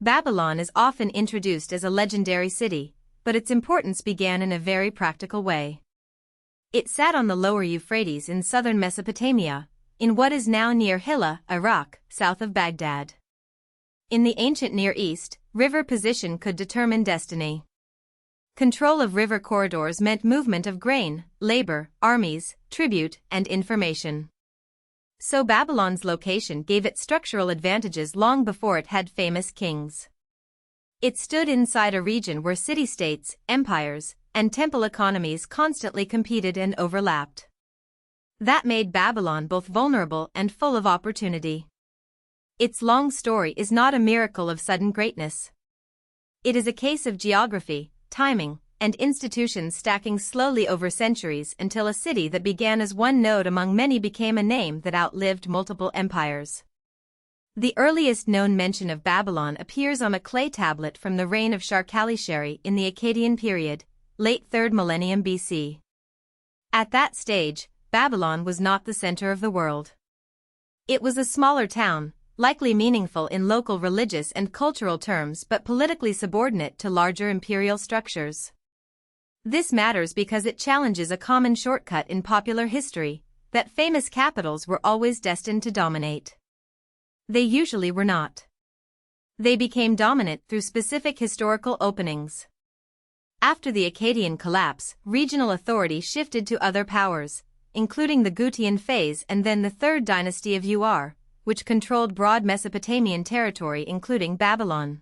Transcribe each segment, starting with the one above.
Babylon is often introduced as a legendary city, but its importance began in a very practical way. It sat on the lower Euphrates in southern Mesopotamia, in what is now near Hilla, Iraq, south of Baghdad. In the ancient Near East, river position could determine destiny. Control of river corridors meant movement of grain, labor, armies, tribute, and information. So Babylon's location gave it structural advantages long before it had famous kings. It stood inside a region where city-states, empires, and temple economies constantly competed and overlapped. That made Babylon both vulnerable and full of opportunity. Its long story is not a miracle of sudden greatness. It is a case of geography, timing, and institutions stacking slowly over centuries until a city that began as one node among many became a name that outlived multiple empires. The earliest known mention of Babylon appears on a clay tablet from the reign of Sharkali-Sheri in the Akkadian period, late 3rd millennium BC. At that stage, Babylon was not the center of the world. It was a smaller town, likely meaningful in local religious and cultural terms but politically subordinate to larger imperial structures. This matters because it challenges a common shortcut in popular history, that famous capitals were always destined to dominate. They usually were not. They became dominant through specific historical openings. After the Akkadian collapse, regional authority shifted to other powers, including the Gutian phase and then the Third Dynasty of Ur, which controlled broad Mesopotamian territory including Babylon.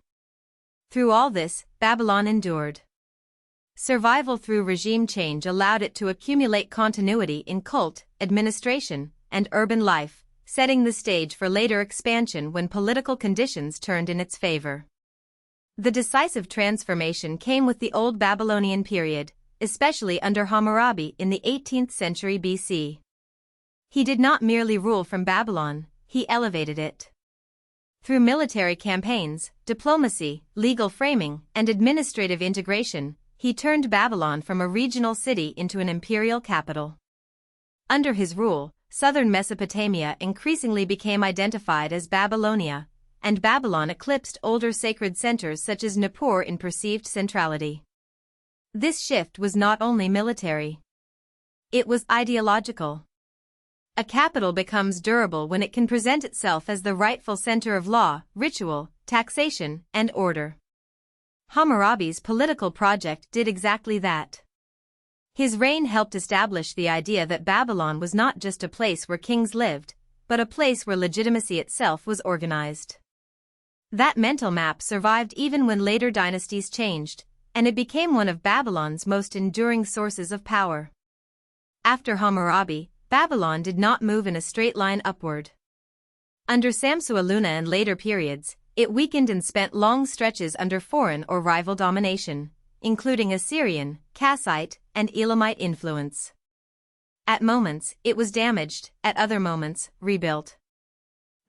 Through all this, Babylon endured. Survival through regime change allowed it to accumulate continuity in cult, administration, and urban life, setting the stage for later expansion when political conditions turned in its favor. The decisive transformation came with the Old Babylonian period, especially under Hammurabi in the 18th century BC. He did not merely rule from Babylon, he elevated it. Through military campaigns, diplomacy, legal framing, and administrative integration, he turned Babylon from a regional city into an imperial capital. Under his rule, southern Mesopotamia increasingly became identified as Babylonia, and Babylon eclipsed older sacred centers such as Nippur in perceived centrality. This shift was not only military. It was ideological. A capital becomes durable when it can present itself as the rightful center of law, ritual, taxation, and order. Hammurabi's political project did exactly that. His reign helped establish the idea that Babylon was not just a place where kings lived, but a place where legitimacy itself was organized. That mental map survived even when later dynasties changed, and it became one of Babylon's most enduring sources of power. After Hammurabi, Babylon did not move in a straight line upward. Under Samsu-Iluna and later periods, it weakened and spent long stretches under foreign or rival domination, including Assyrian, Kassite, and Elamite influence. At moments, it was damaged, at other moments, rebuilt.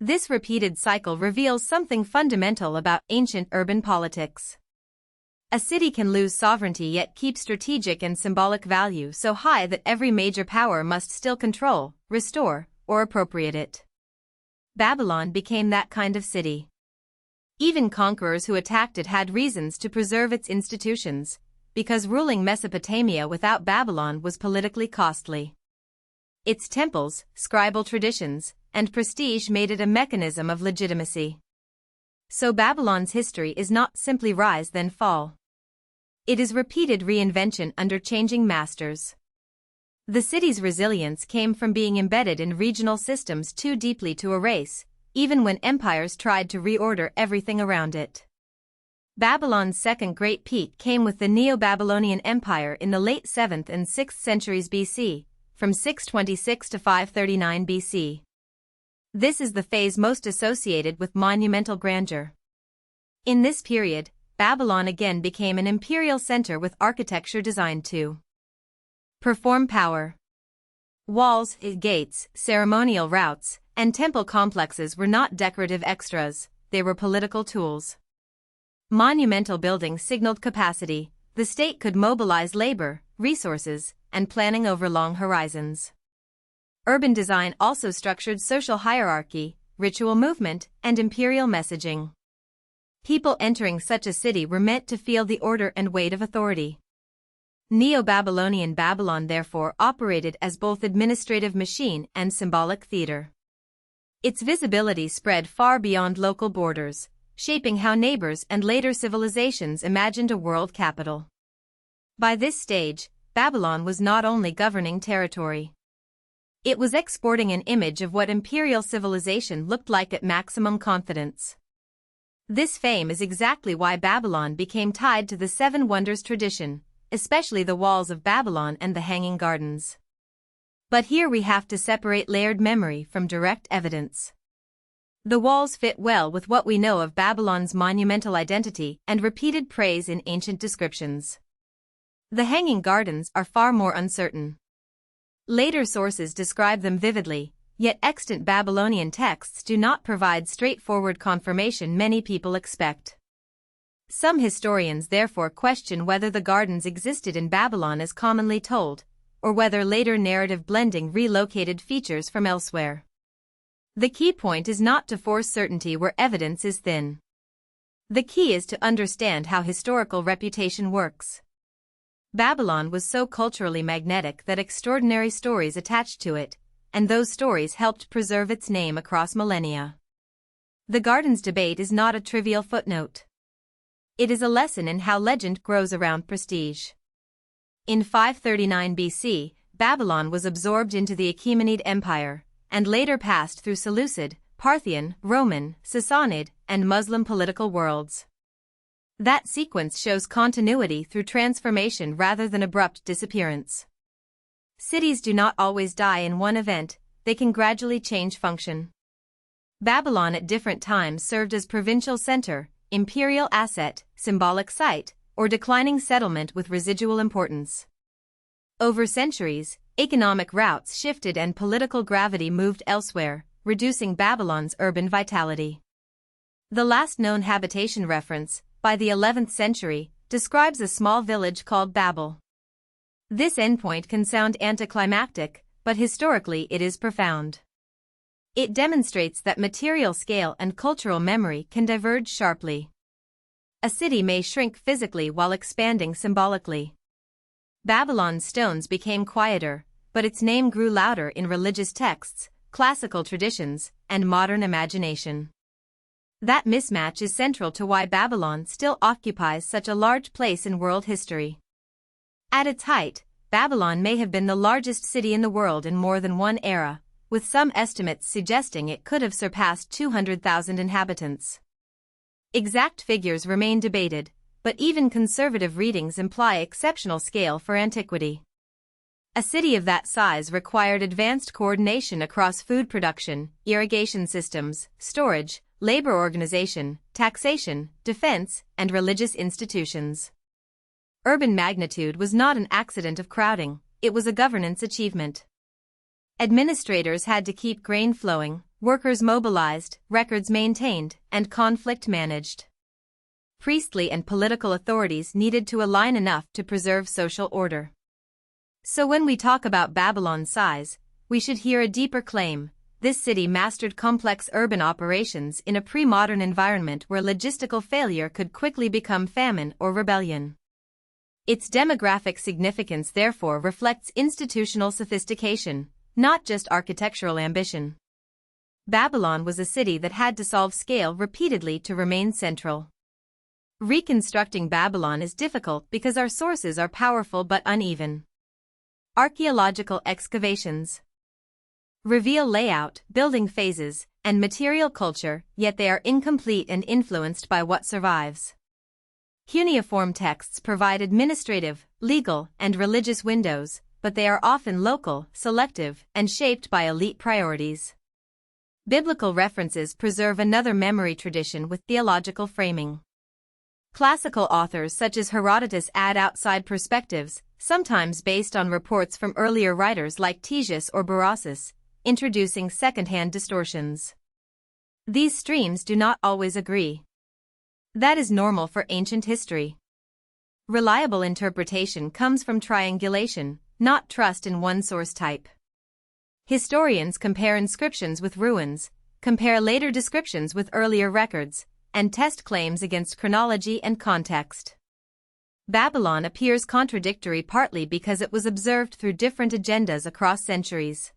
This repeated cycle reveals something fundamental about ancient urban politics. A city can lose sovereignty yet keep strategic and symbolic value so high that every major power must still control, restore, or appropriate it. Babylon became that kind of city. Even conquerors who attacked it had reasons to preserve its institutions, because ruling Mesopotamia without Babylon was politically costly. Its temples, scribal traditions, and prestige made it a mechanism of legitimacy. So Babylon's history is not simply rise then fall. It is repeated reinvention under changing masters. The city's resilience came from being embedded in regional systems too deeply to erase, even when empires tried to reorder everything around it. Babylon's second great peak came with the Neo-Babylonian Empire in the late 7th and 6th centuries BC, from 626 to 539 BC. This is the phase most associated with monumental grandeur. In this period, Babylon again became an imperial center with architecture designed to perform power. Walls, gates, ceremonial routes, and temple complexes were not decorative extras, they were political tools. Monumental buildings signaled capacity, the state could mobilize labor, resources, and planning over long horizons. Urban design also structured social hierarchy, ritual movement, and imperial messaging. People entering such a city were meant to feel the order and weight of authority. Neo-Babylonian Babylon therefore operated as both administrative machine and symbolic theater. Its visibility spread far beyond local borders, shaping how neighbors and later civilizations imagined a world capital. By this stage, Babylon was not only governing territory. It was exporting an image of what imperial civilization looked like at maximum confidence. This fame is exactly why Babylon became tied to the Seven Wonders tradition, especially the walls of Babylon and the Hanging Gardens. But here we have to separate layered memory from direct evidence. The walls fit well with what we know of Babylon's monumental identity and repeated praise in ancient descriptions. The Hanging Gardens are far more uncertain. Later sources describe them vividly, yet extant Babylonian texts do not provide straightforward confirmation many people expect. Some historians therefore question whether the gardens existed in Babylon as commonly told, or whether later narrative blending relocated features from elsewhere. The key point is not to force certainty where evidence is thin. The key is to understand how historical reputation works. Babylon was so culturally magnetic that extraordinary stories attached to it, and those stories helped preserve its name across millennia. The gardens debate is not a trivial footnote. It is a lesson in how legend grows around prestige. In 539 BC, Babylon was absorbed into the Achaemenid Empire, and later passed through Seleucid, Parthian, Roman, Sassanid, and Muslim political worlds. That sequence shows continuity through transformation rather than abrupt disappearance. Cities do not always die in one event, they can gradually change function. Babylon at different times served as provincial center, imperial asset, symbolic site, or declining settlement with residual importance. Over centuries, economic routes shifted and political gravity moved elsewhere, reducing Babylon's urban vitality. The last known habitation reference, by the 11th century, describes a small village called Babel. This endpoint can sound anticlimactic, but historically it is profound. It demonstrates that material scale and cultural memory can diverge sharply. A city may shrink physically while expanding symbolically. Babylon's stones became quieter, but its name grew louder in religious texts, classical traditions, and modern imagination. That mismatch is central to why Babylon still occupies such a large place in world history. At its height, Babylon may have been the largest city in the world in more than one era, with some estimates suggesting it could have surpassed 200,000 inhabitants. Exact figures remain debated, but even conservative readings imply exceptional scale for antiquity. A city of that size required advanced coordination across food production, irrigation systems, storage, labor organization, taxation, defense, and religious institutions. Urban magnitude was not an accident of crowding, it was a governance achievement. Administrators had to keep grain flowing, workers mobilized, records maintained, and conflict managed. Priestly and political authorities needed to align enough to preserve social order. So when we talk about Babylon's size, we should hear a deeper claim. This city mastered complex urban operations in a pre-modern environment where logistical failure could quickly become famine or rebellion. Its demographic significance therefore reflects institutional sophistication, not just architectural ambition. Babylon was a city that had to solve scale repeatedly to remain central. Reconstructing Babylon is difficult because our sources are powerful but uneven. Archaeological excavations reveal layout, building phases, and material culture, yet they are incomplete and influenced by what survives. Cuneiform texts provide administrative, legal, and religious windows, but they are often local, selective, and shaped by elite priorities. Biblical references preserve another memory tradition with theological framing. Classical authors such as Herodotus add outside perspectives, sometimes based on reports from earlier writers like Ctesias or Berossus, introducing second-hand distortions. These streams do not always agree. That is normal for ancient history. Reliable interpretation comes from triangulation, not trust in one source type. Historians compare inscriptions with ruins, compare later descriptions with earlier records, and test claims against chronology and context. Babylon appears contradictory partly because it was observed through different agendas across centuries.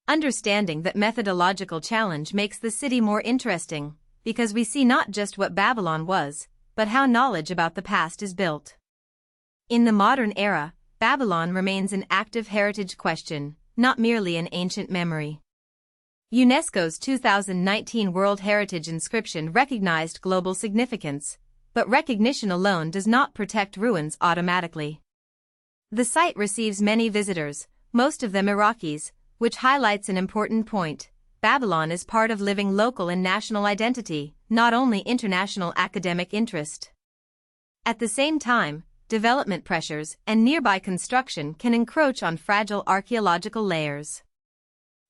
Understanding that methodological challenge makes the city more interesting, because we see not just what Babylon was, but how knowledge about the past is built. In the modern era, Babylon remains an active heritage question, not merely an ancient memory. UNESCO's 2019 World Heritage Inscription recognized global significance, but recognition alone does not protect ruins automatically. The site receives many visitors, most of them Iraqis, which highlights an important point. Babylon is part of living local and national identity, not only international academic interest. At the same time, development pressures and nearby construction can encroach on fragile archaeological layers.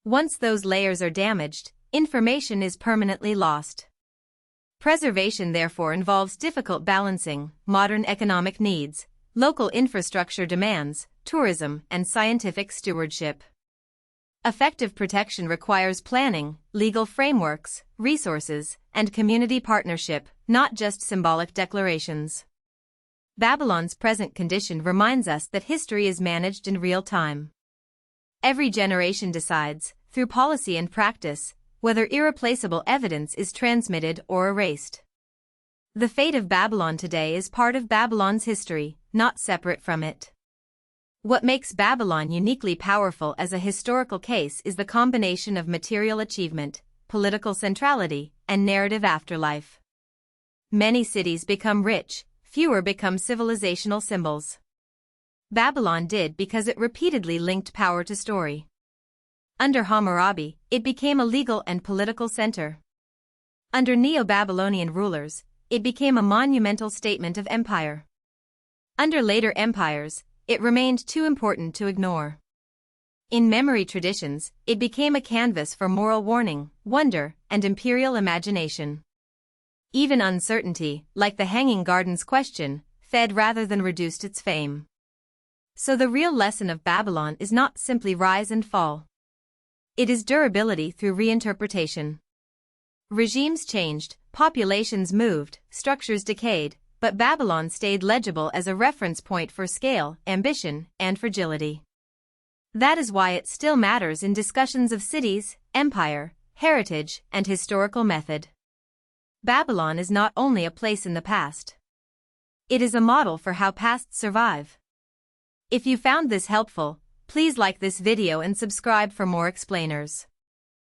Once those layers are damaged, information is permanently lost. Preservation therefore involves difficult balancing modern economic needs, local infrastructure demands, tourism, and scientific stewardship. Effective protection requires planning, legal frameworks, resources, and community partnership, not just symbolic declarations. Babylon's present condition reminds us that history is managed in real time. Every generation decides, through policy and practice, whether irreplaceable evidence is transmitted or erased. The fate of Babylon today is part of Babylon's history, not separate from it. What makes Babylon uniquely powerful as a historical case is the combination of material achievement, political centrality, and narrative afterlife. Many cities become rich, fewer become civilizational symbols. Babylon did because it repeatedly linked power to story. Under Hammurabi, it became a legal and political center. Under Neo-Babylonian rulers, it became a monumental statement of empire. Under later empires, it remained too important to ignore. In memory traditions, it became a canvas for moral warning, wonder, and imperial imagination. Even uncertainty, like the Hanging Gardens question, fed rather than reduced its fame. So the real lesson of Babylon is not simply rise and fall. It is durability through reinterpretation. Regimes changed, populations moved, structures decayed, but Babylon stayed legible as a reference point for scale, ambition, and fragility. That is why it still matters in discussions of cities, empire, heritage, and historical method. Babylon is not only a place in the past. It is a model for how pasts survive. If you found this helpful, please like this video and subscribe for more explainers.